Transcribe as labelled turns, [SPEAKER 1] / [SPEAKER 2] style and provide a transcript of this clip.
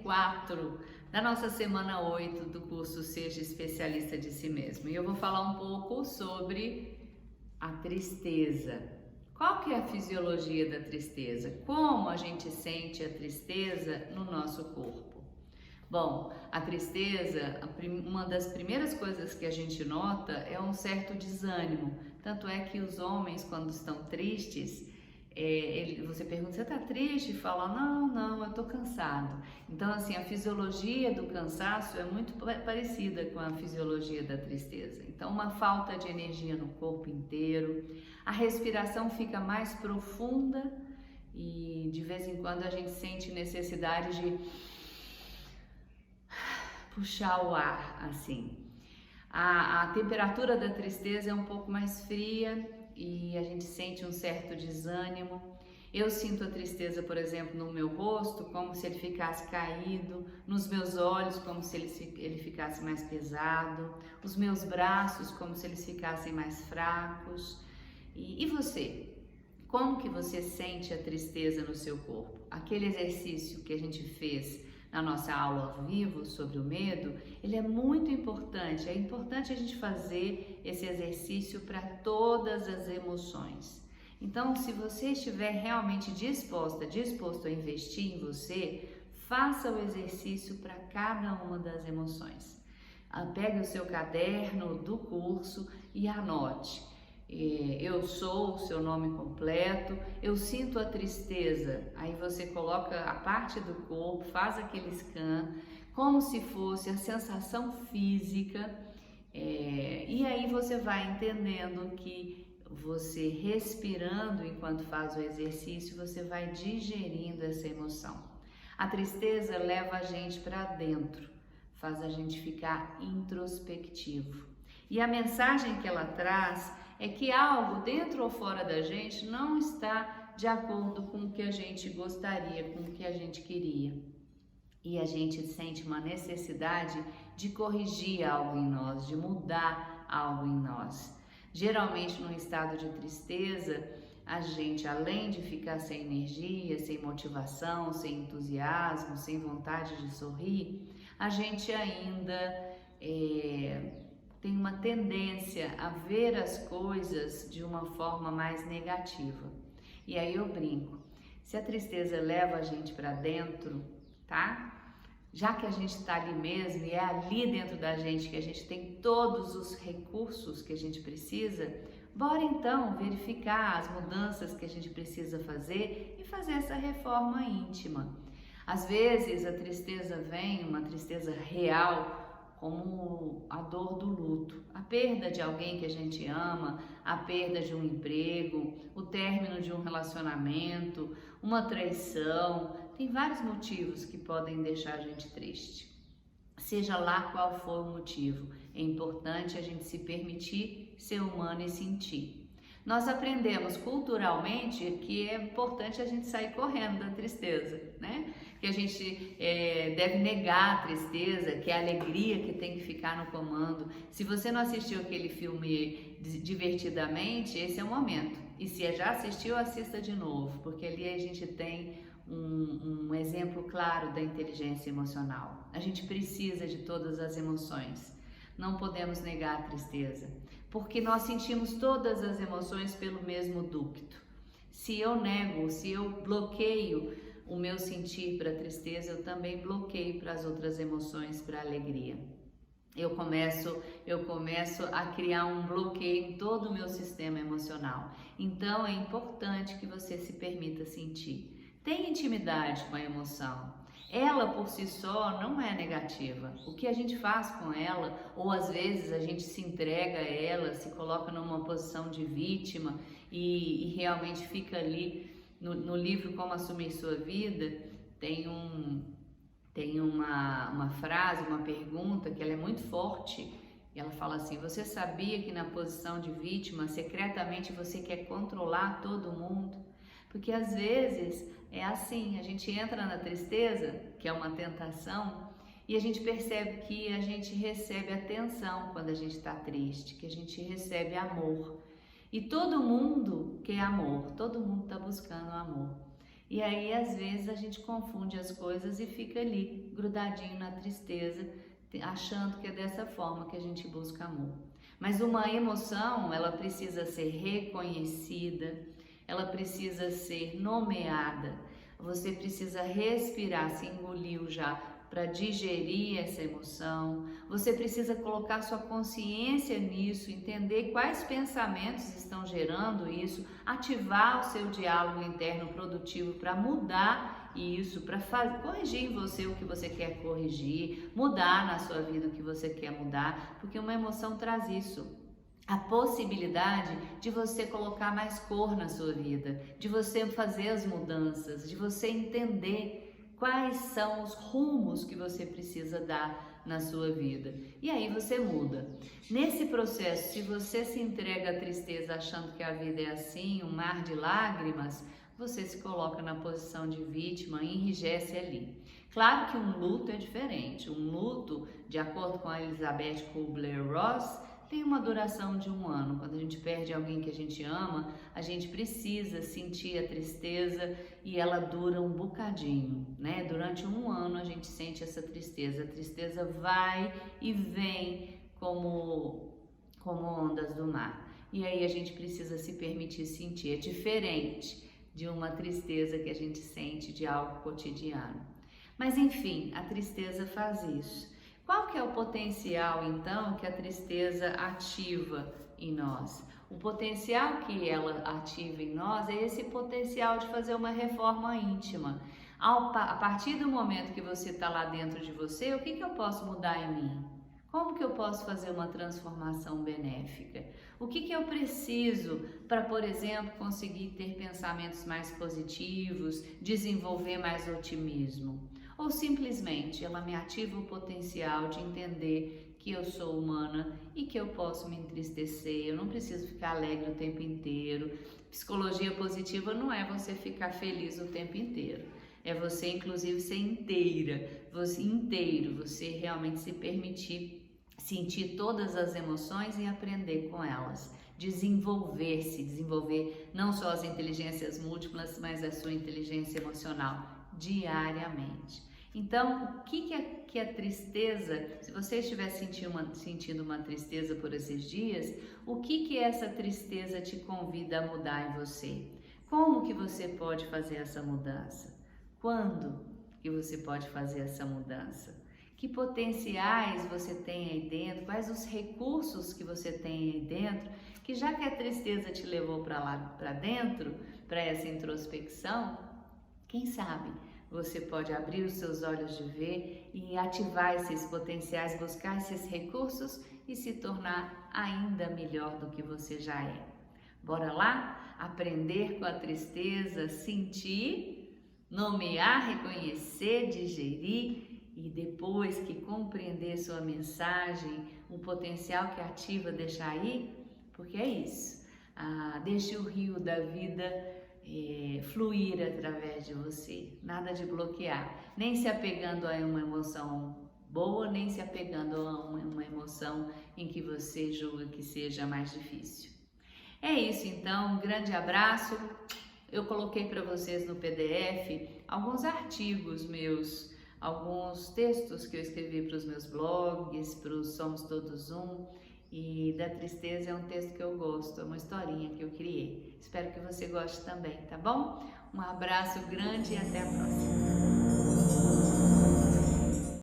[SPEAKER 1] 4 da nossa semana 8 do curso Seja Especialista de Si Mesmo. E eu vou falar um pouco sobre a tristeza. Qual que é a fisiologia da tristeza? Como a gente sente a tristeza no nosso corpo? Bom, a tristeza, uma das primeiras coisas que a gente nota é um certo desânimo. Tanto é que os homens, quando estão tristes, você pergunta, você tá triste? E fala, não, eu tô cansado. Então, assim, a fisiologia do cansaço é muito parecida com a fisiologia da tristeza. Então, uma falta de energia no corpo inteiro, a respiração fica mais profunda e de vez em quando a gente sente necessidade de puxar o ar, assim. A temperatura da tristeza é um pouco mais fria e a gente sente um certo desânimo. Eu sinto a tristeza, por exemplo, no meu rosto, como se ele ficasse caído, nos meus olhos, como se ele ficasse mais pesado, os meus braços, como se eles ficassem mais fracos. E você? Como que você sente a tristeza no seu corpo? Aquele exercício que a gente fez na nossa aula ao vivo sobre o medo, ele é muito importante. É importante a gente fazer esse exercício para todas as emoções. Então, se você estiver realmente disposto a investir em você, faça o exercício para cada uma das emoções. Pegue o seu caderno do curso e anote. Eu sou o seu nome completo, eu sinto a tristeza, aí você coloca a parte do corpo, faz aquele scan, como se fosse a sensação física, e aí você vai entendendo que você respirando enquanto faz o exercício, você vai digerindo essa emoção. A tristeza leva a gente para dentro, faz a gente ficar introspectivo. E a mensagem que ela traz é que algo dentro ou fora da gente não está de acordo com o que a gente gostaria, com o que a gente queria. E a gente sente uma necessidade de corrigir algo em nós, de mudar algo em nós. Geralmente, num estado de tristeza, a gente, além de ficar sem energia, sem motivação, sem entusiasmo, sem vontade de sorrir, a gente ainda tem uma tendência a ver as coisas de uma forma mais negativa. E aí eu brinco, se a tristeza leva a gente para dentro, tá? Já que a gente está ali mesmo e é ali dentro da gente que a gente tem todos os recursos que a gente precisa, bora então verificar as mudanças que a gente precisa fazer e fazer essa reforma íntima. Às vezes a tristeza vem, uma tristeza real, como a dor do luto, a perda de alguém que a gente ama, a perda de um emprego, o término de um relacionamento, uma traição. Tem vários motivos que podem deixar a gente triste. Seja lá qual for o motivo, é importante a gente se permitir ser humano e sentir. Nós aprendemos culturalmente que é importante a gente sair correndo da tristeza, né? Que a gente deve negar a tristeza, que é a alegria que tem que ficar no comando. Se você não assistiu aquele filme Divertidamente, esse é o momento. E se já assistiu, assista de novo, porque ali a gente tem um exemplo claro da inteligência emocional. A gente precisa de todas as emoções. Não podemos negar a tristeza, porque nós sentimos todas as emoções pelo mesmo ducto. Se eu nego, se eu bloqueio o meu sentir para a tristeza, eu também bloqueio para as outras emoções, para a alegria. Eu começo a criar um bloqueio em todo o meu sistema emocional. Então é importante que você se permita sentir. Tenha intimidade com a emoção. Ela por si só não é negativa. O que a gente faz com ela, ou às vezes a gente se entrega a ela, se coloca numa posição de vítima e realmente fica ali. No livro Como Assumir Sua Vida, tem uma frase, uma pergunta que ela é muito forte. E ela fala assim: você sabia que na posição de vítima, secretamente você quer controlar todo mundo? Porque às vezes é assim, a gente entra na tristeza, que é uma tentação, e a gente percebe que a gente recebe atenção quando a gente está triste, que a gente recebe amor. E todo mundo quer amor, todo mundo está buscando amor. E aí, às vezes, a gente confunde as coisas e fica ali, grudadinho na tristeza, achando que é dessa forma que a gente busca amor. Mas uma emoção, ela precisa ser reconhecida, ela precisa ser nomeada. Você precisa respirar, se engoliu já, para digerir essa emoção. Você precisa colocar sua consciência nisso, entender quais pensamentos estão gerando isso, ativar o seu diálogo interno produtivo para mudar isso, para corrigir em você o que você quer corrigir, mudar na sua vida o que você quer mudar, porque uma emoção traz isso. A possibilidade de você colocar mais cor na sua vida, de você fazer as mudanças, de você entender quais são os rumos que você precisa dar na sua vida. E aí você muda. Nesse processo, se você se entrega à tristeza achando que a vida é assim, um mar de lágrimas, você se coloca na posição de vítima e enrijece ali. Claro que um luto é diferente. Um luto, de acordo com a Elizabeth Kubler-Ross, tem uma duração de 1 ano. Quando a gente perde alguém que a gente ama, a gente precisa sentir a tristeza e ela dura um bocadinho, né? Durante 1 ano a gente sente essa tristeza. A tristeza vai e vem como ondas do mar. E aí a gente precisa se permitir sentir. É diferente de uma tristeza que a gente sente de algo cotidiano. Mas enfim, a tristeza faz isso. Qual que é o potencial, então, que a tristeza ativa em nós? O potencial que ela ativa em nós é esse potencial de fazer uma reforma íntima. A partir do momento que você está lá dentro de você, o que eu posso mudar em mim? Como que eu posso fazer uma transformação benéfica? O que eu preciso para, por exemplo, conseguir ter pensamentos mais positivos, desenvolver mais otimismo? Ou simplesmente ela me ativa o potencial de entender que eu sou humana e que eu posso me entristecer, eu não preciso ficar alegre o tempo inteiro. Psicologia positiva não é você ficar feliz o tempo inteiro, é você inclusive ser inteiro, você realmente se permitir sentir todas as emoções e aprender com elas. Desenvolver não só as inteligências múltiplas, mas a sua inteligência emocional diariamente. Então, o que é a tristeza? Se você estiver sentindo uma tristeza por esses dias, o que essa tristeza te convida a mudar em você? Como que você pode fazer essa mudança? Quando que você pode fazer essa mudança? Que potenciais você tem aí dentro? Quais os recursos que você tem aí dentro? Que já que a tristeza te levou para lá, para dentro, para essa introspecção, quem sabe você pode abrir os seus olhos de ver e ativar esses potenciais, buscar esses recursos e se tornar ainda melhor do que você já é. Bora lá? Aprender com a tristeza, sentir, nomear, reconhecer, digerir e depois que compreender sua mensagem, o potencial que ativa, deixar aí, porque é isso. Deixe o rio da vida fluir através de você, nada de bloquear, nem se apegando a uma emoção boa, nem se apegando a uma emoção em que você julga que seja mais difícil. É isso então, um grande abraço. Eu coloquei para vocês no PDF alguns artigos meus, alguns textos que eu escrevi para os meus blogs, para os Somos Todos Um. E da tristeza é um texto que eu gosto, é uma historinha que eu criei. Espero que você goste também, tá bom? Um abraço grande e até a próxima.